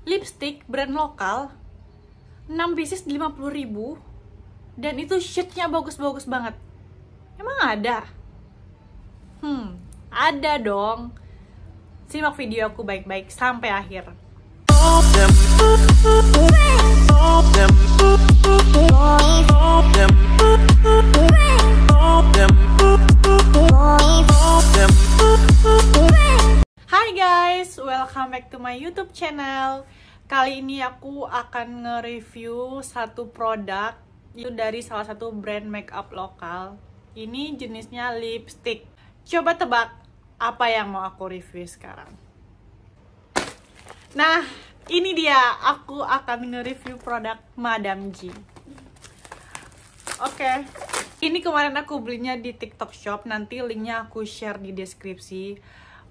lipstick brand lokal 6 pieces 50.000, dan itu shade-nya bagus-bagus banget. Emang ada? Ada dong. Simak video aku baik-baik sampai akhir. Hai guys, welcome back to my YouTube channel. Kali ini aku akan nge-review satu produk, itu dari salah satu brand makeup lokal. Ini jenisnya lipstick. Coba tebak apa yang mau aku review sekarang. Nah, ini dia, aku akan nge-review produk Madame G. Oke. Ini kemarin aku belinya di TikTok Shop, nanti linknya aku share di deskripsi.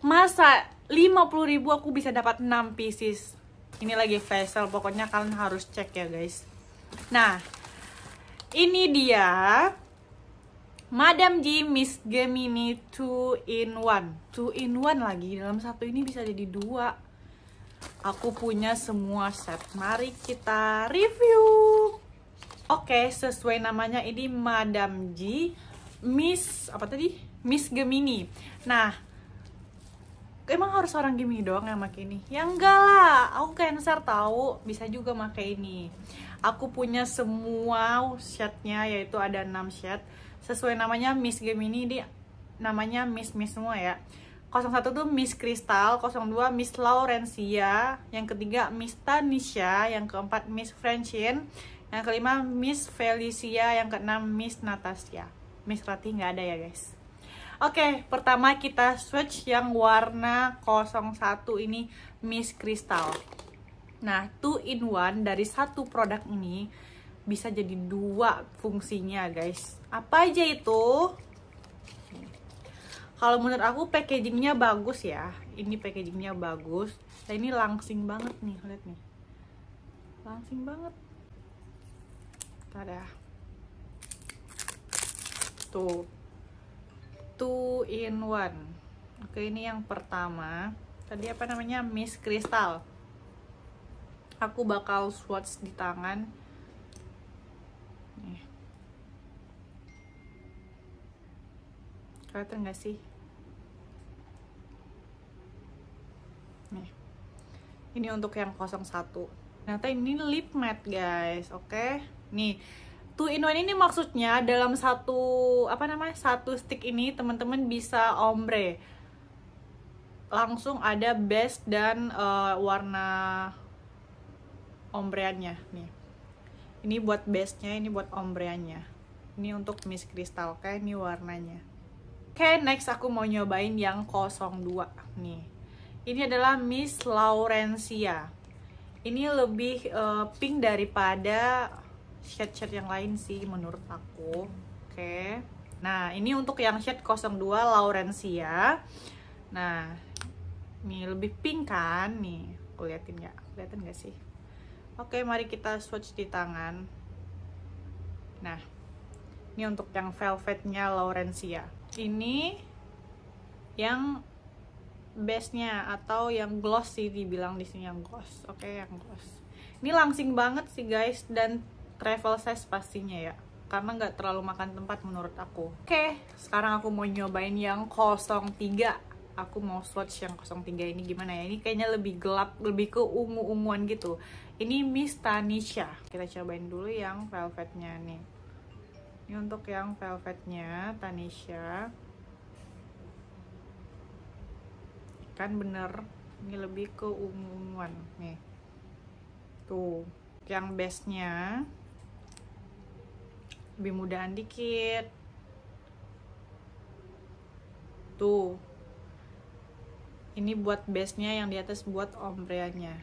Masa 50.000 aku bisa dapat 6 pieces. Ini lagi flash sale, pokoknya kalian harus cek ya guys. Nah, ini dia Madame G Miss Gemini 2-in-1. 2-in-1 lagi, dalam satu ini bisa jadi 2. Aku punya semua set. Mari kita review. Oke, sesuai namanya ini Madame G Miss Miss Gemini. Nah, emang harus orang Gemini doang yang pakai ini? Ya enggak lah, aku Cancer tahu, bisa juga pakai ini. Aku punya semua shade-nya, yaitu ada 6 shade. Sesuai namanya Miss Gemini, ini namanya Miss semua ya. 01 tuh Miss Crystal, 02 Miss Laurencia, yang ketiga Miss Tanisha, yang keempat Miss Francine, yang kelima Miss Felicia, yang keenam Miss Natasha. Miss Rati nggak ada ya guys. Oke, pertama kita swatch yang warna 01 ini Miss Crystal. Nah, 2-in-1 dari satu produk ini bisa jadi 2 fungsinya guys. Apa aja itu? Kalau menurut aku packagingnya bagus ya. Ini packagingnya bagus. Nah, ini langsing banget nih, lihat nih. Langsing banget. Tada. Tuh. 2-in-1. Oke, ini yang pertama. Tadi apa namanya? Miss Crystal. Aku bakal swatch di tangan. Nih. Kelihatan gak sih? Nih. Ini untuk yang 01. Ternyata ini lip matte guys. Oke. Nih. 2-in-1 ini maksudnya dalam satu satu stick ini teman-teman bisa ombre. Langsung ada base dan warna ombreannya nih. Ini buat base-nya, ini buat ombreannya. Ini untuk Miss Crystal, kayak ini warnanya. Oke, next aku mau nyobain yang 02 nih. Ini adalah Miss Laurencia. Ini lebih pink daripada shade-shade yang lain sih menurut aku. Oke. Nah, ini untuk yang shade 02 Laurencia. Nah, ini lebih pink kan nih. Aku liatin nggak? Kelihatan nggak sih? Oke, mari kita swatch di tangan. Nah, ini untuk yang velvetnya Laurencia. Ini yang base-nya atau yang gloss sih dibilang di sini, yang gloss. Oke, yang gloss. Ini langsing banget sih guys, dan travel size pastinya ya, karena nggak terlalu makan tempat menurut aku. Oke, sekarang aku mau nyobain yang 03. Aku mau swatch yang 03 ini gimana ya. Ini kayaknya lebih gelap, lebih ke ungu-unguan gitu. Ini Miss Tanisha. Kita cobain dulu yang velvetnya nih. Ini untuk yang velvetnya Tanisha. Kan bener, ini lebih ke ungu-unguan nih. Tuh, yang base-nya lebih mudahan dikit. Tuh. Ini buat base-nya, yang di atas buat ombreannya.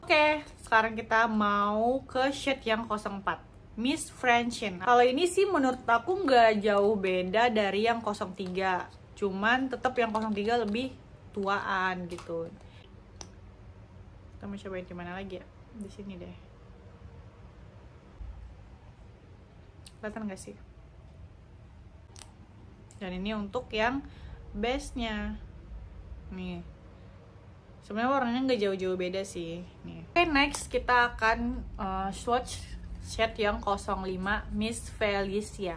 Oke, sekarang kita mau ke shade yang 04. Miss Francine. Kalau ini sih menurut aku nggak jauh beda dari yang 03. Cuman tetap yang 03 lebih tuaan gitu. Kita mau cobain gimana lagi ya? Di sini deh. Kelihatan gak sih? Dan ini untuk yang base-nya. Nih. Sebenarnya warnanya nggak jauh-jauh beda sih. Nih. Oke, next kita akan swatch shade yang 05 Miss Felicia.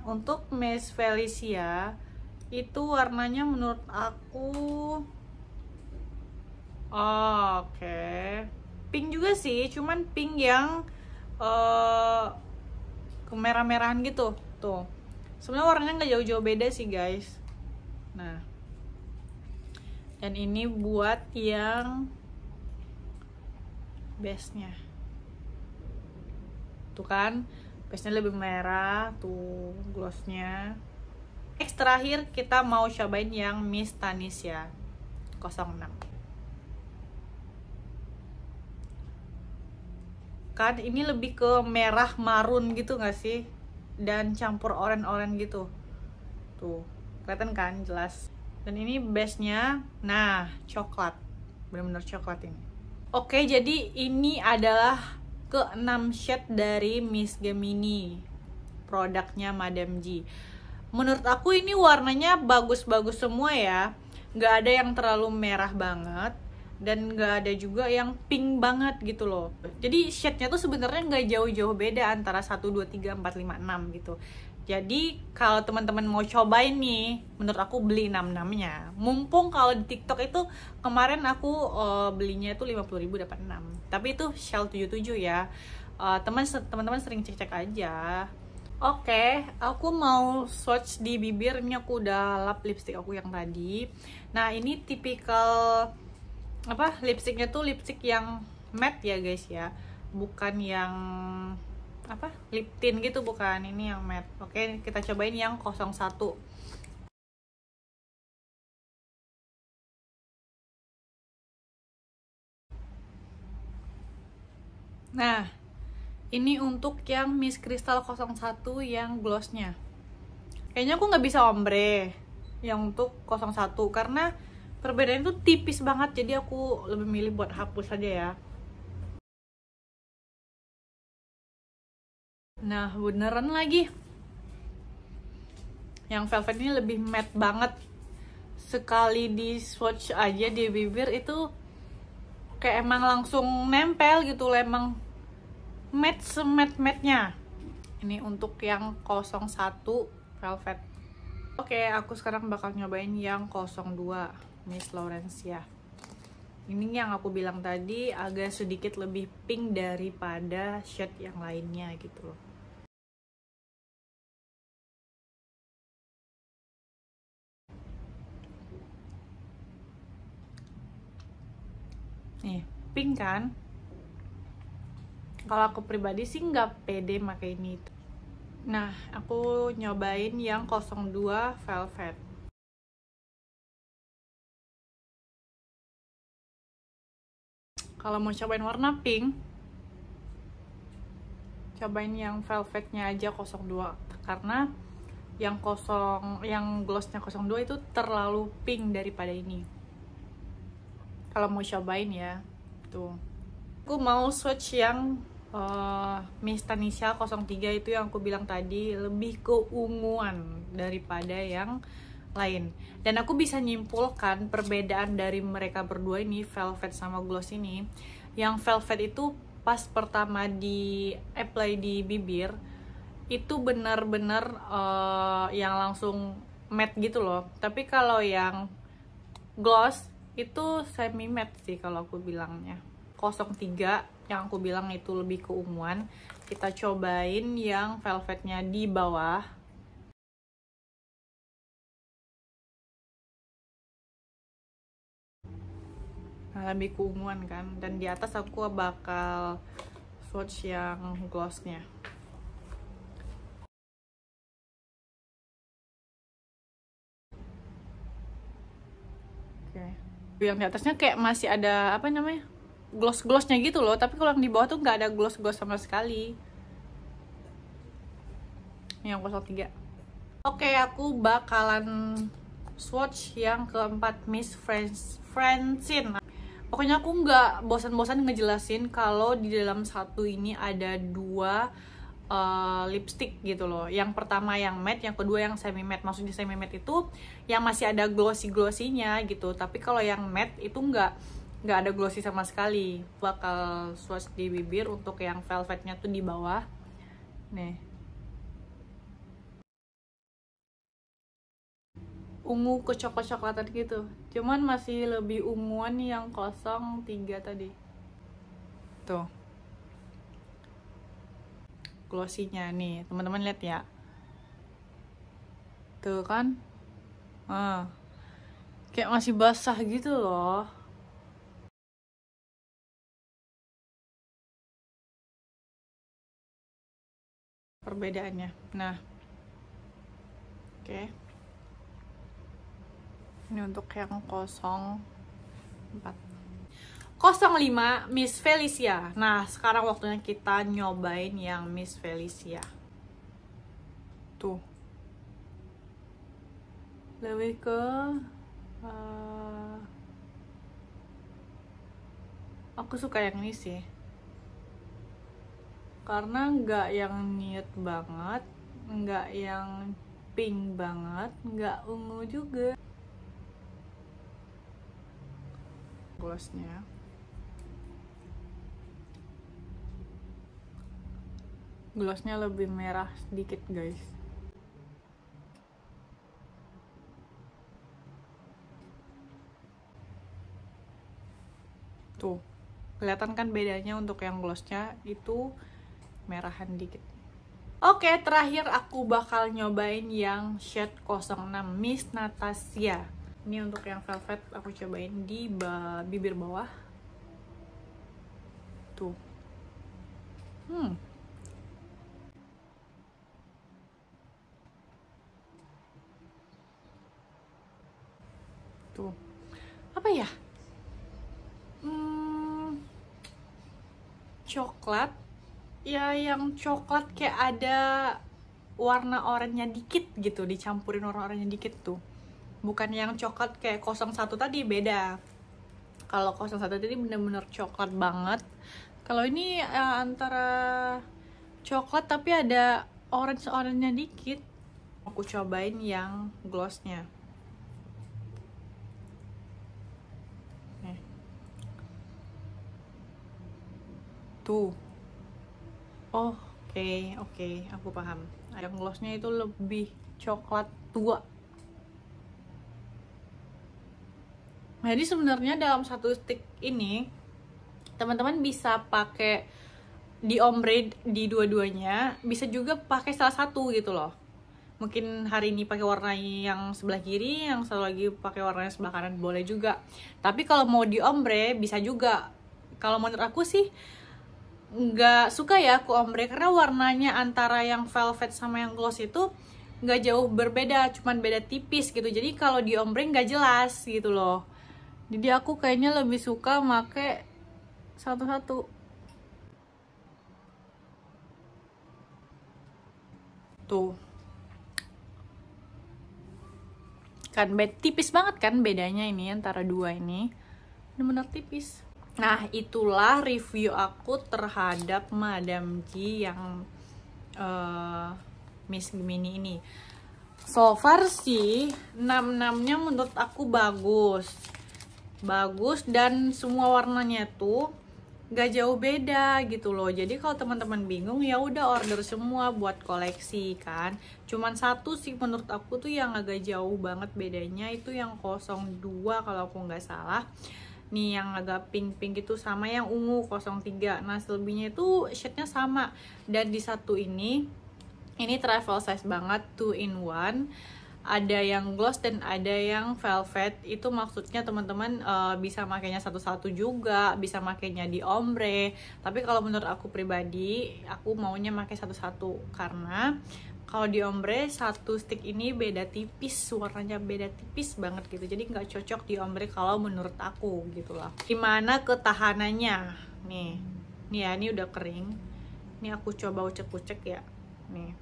Untuk Miss Felicia itu warnanya menurut aku oke, pink juga sih, cuman pink yang kemerah-merahan gitu tuh. Sebenarnya warnanya nggak jauh-jauh beda sih guys. Nah, dan ini buat yang base-nya tuh kan, base-nya lebih merah tuh, gloss-nya. Next terakhir kita mau cobain yang Miss Tanisha 06. Kan ini lebih ke merah marun gitu nggak sih, dan campur oranye gitu tuh, kelihatan kan jelas. Dan ini base-nya, nah coklat, bener-bener coklat ini. Oke, jadi ini adalah ke-6 shade dari Miss Gemini, produknya Madame G. Menurut aku ini warnanya bagus-bagus semua ya, nggak ada yang terlalu merah banget dan nggak ada juga yang pink banget gitu loh. Jadi shade-nya tuh sebenarnya nggak jauh-jauh beda antara 1, 2, 3, 4, 5, 6 gitu. Jadi kalau teman-teman mau cobain nih, menurut aku beli 6-6-nya. Mumpung kalau di TikTok itu kemarin aku belinya itu 50.000 dapat 6. Tapi itu Shell 77 ya. Teman-teman sering cek-cek aja. Oke, aku mau swatch di bibir. Ini aku udah lap lipstick aku yang tadi. Nah, ini tipikal lipsticknya tuh lipstick yang matte ya guys ya, bukan yang lip tint gitu, bukan. Ini yang matte. Oke, kita cobain yang 01. Nah, ini untuk yang Miss Crystal 01 yang glossnya. Kayaknya aku nggak bisa ombre yang untuk 01 karena perbedaannya tuh tipis banget, jadi aku lebih milih buat hapus aja ya. Nah, beneran lagi, yang velvet ini lebih matte banget. Sekali di swatch aja di bibir itu kayak emang langsung nempel gitu, emang matte semat-matnya. Ini untuk yang 01 velvet. Oke, aku sekarang bakal nyobain yang 02 Miss Laurencia. Ini yang aku bilang tadi agak sedikit lebih pink daripada shade yang lainnya gitu loh. Nih, pink kan? Kalau aku pribadi sih nggak pede pakai ini. Nah, aku nyobain yang 02 velvet. Kalau mau cobain warna pink, cobain yang velvetnya aja 02, karena yang glossnya 02 itu terlalu pink daripada ini. Kalau mau cobain ya, tuh. Aku mau swatch yang Miss Tanisha 03 itu yang aku bilang tadi, lebih ke unguan daripada yang lain. Dan aku bisa nyimpulkan perbedaan dari mereka berdua ini, velvet sama gloss ini. Yang velvet itu pas pertama di apply di bibir itu benar-benar yang langsung matte gitu loh. Tapi kalau yang gloss itu semi matte sih kalau aku bilangnya. 03 yang aku bilang itu lebih keunguan. Kita cobain yang velvetnya di bawah. Nah, lebih keunguan kan. Dan di atas aku bakal swatch yang glossnya. Oke. Yang di atasnya kayak masih ada gloss-glossnya gitu loh, tapi kalau yang di bawah tuh nggak ada gloss-gloss sama sekali. Yang 03. Oke, aku bakalan swatch yang keempat Miss Francine. Pokoknya aku nggak bosan-bosan ngejelasin kalau di dalam satu ini ada dua lipstick gitu loh. Yang pertama yang matte, yang kedua yang semi matte. Maksudnya semi matte itu yang masih ada glossy-glossinya gitu. Tapi kalau yang matte itu nggak nggak ada glossy sama sekali. Bakal swatch di bibir untuk yang velvetnya tuh di bawah nih, ungu ke coklat-coklatan gitu, cuman masih lebih unguan yang 03 tadi tuh. Glossy-nya nih teman-teman lihat ya, tuh kan, kayak masih basah gitu loh. Perbedaannya. Nah, oke. Ini untuk yang 04. 05 Miss Felicia. Nah, sekarang waktunya kita nyobain yang Miss Felicia. Tuh. Lebih ke aku suka yang ini sih. Karena nggak yang nude banget, nggak yang pink banget, nggak ungu juga. Glossnya lebih merah sedikit guys. Tuh, kelihatan kan bedanya untuk yang glossnya itu merahan dikit. Oke, terakhir aku bakal nyobain yang shade 06 Miss Natasha. Ini untuk yang velvet aku cobain di bibir bawah. Tuh. Tuh. Apa ya? Coklat. Ya yang coklat kayak ada warna oranye dikit gitu, dicampurin warna oranye dikit tuh. Bukan yang coklat kayak 01 tadi, beda. Kalau 01 tadi bener-bener coklat banget. Kalau ini antara coklat tapi ada orange-oranye dikit. Aku cobain yang glossnya. Nih. Tuh. Oke, aku paham. Yang glossnya itu lebih coklat tua. Jadi sebenarnya dalam satu stick ini teman-teman bisa pakai di ombre di dua-duanya, bisa juga pakai salah satu gitu loh. Mungkin hari ini pakai warna yang sebelah kiri, yang satu lagi pakai warna yang sebelah kanan, boleh juga. Tapi kalau mau di ombre bisa juga. Kalau menurut aku sih nggak suka ya aku ombre, karena warnanya antara yang velvet sama yang gloss itu nggak jauh berbeda, cuman beda tipis gitu. Jadi kalau di ombre nggak jelas gitu loh. Jadi aku kayaknya lebih suka make satu-satu. Tuh. Kan tipis banget kan bedanya ini antara dua ini. Bener-bener tipis. Nah, itulah review aku terhadap Madame G yang Miss Gemini ini. So far sih 6-6-nya menurut aku bagus dan semua warnanya tuh gak jauh beda gitu loh. Jadi kalau teman-teman bingung ya udah order semua buat koleksi kan. Cuman satu sih menurut aku tuh yang agak jauh banget bedanya, itu yang 02 kalau aku nggak salah. Nih yang agak pink-pink itu sama yang ungu 03. Nah selebihnya itu shade-nya sama. Dan di satu ini travel size banget, 2 in 1. Ada yang gloss dan ada yang velvet. Itu maksudnya teman-teman bisa makainya satu-satu juga, bisa makainya di ombre. Tapi kalau menurut aku pribadi, aku maunya pakai satu-satu, karena kalau di ombre satu stick ini beda tipis, warnanya beda tipis banget gitu. Jadi nggak cocok di ombre kalau menurut aku gitu lah. Gimana ketahanannya? Nih ya, ini udah kering. Ini aku coba ucek-ucek ya. Nih.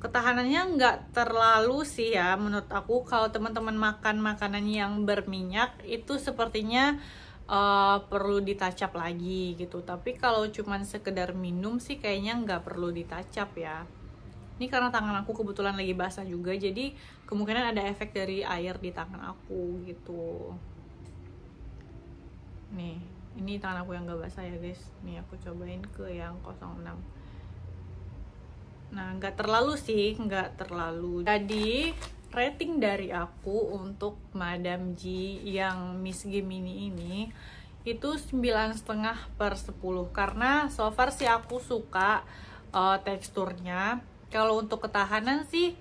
Ketahanannya nggak terlalu sih ya menurut aku. Kalau teman-teman makan makanan yang berminyak itu sepertinya perlu ditacap lagi gitu. Tapi kalau cuman sekedar minum sih kayaknya nggak perlu ditacap ya. Ini karena tangan aku kebetulan lagi basah juga, jadi kemungkinan ada efek dari air di tangan aku gitu. Nih, ini tangan aku yang gak basah ya guys. Nih aku cobain ke yang 06. Nah, nggak terlalu sih, nggak terlalu. Jadi rating dari aku untuk Madame G yang Miss Gemini ini itu 9,5/10, karena so far sih aku suka teksturnya. Kalau untuk ketahanan sih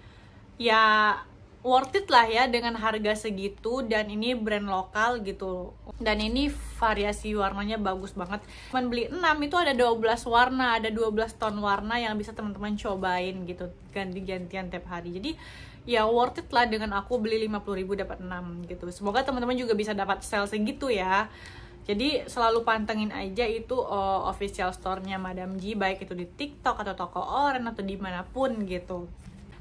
ya worth it lah ya dengan harga segitu, dan ini brand lokal gitu, dan ini variasi warnanya bagus banget. Teman beli 6 itu ada 12 warna, ada 12 ton warna yang bisa teman-teman cobain gitu, ganti-gantian tiap hari. Jadi ya worth it lah dengan aku beli 50.000 dapat 6 gitu. Semoga teman-teman juga bisa dapat sale segitu ya. Jadi selalu pantengin aja itu official store-nya Madame G, baik itu di TikTok atau toko Oren atau dimanapun gitu.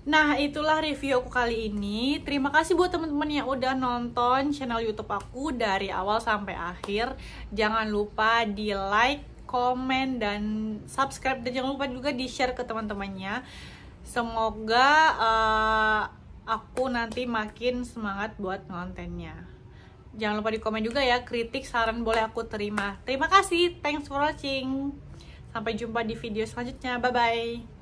Nah, itulah review aku kali ini. Terima kasih buat teman-teman yang udah nonton channel YouTube aku dari awal sampai akhir. Jangan lupa di like, komen, dan subscribe, dan jangan lupa juga di share ke teman-temannya. Semoga aku nanti makin semangat buat kontennya. Jangan lupa di komen juga ya, kritik, saran boleh aku terima. Terima kasih, thanks for watching. Sampai jumpa di video selanjutnya, bye-bye.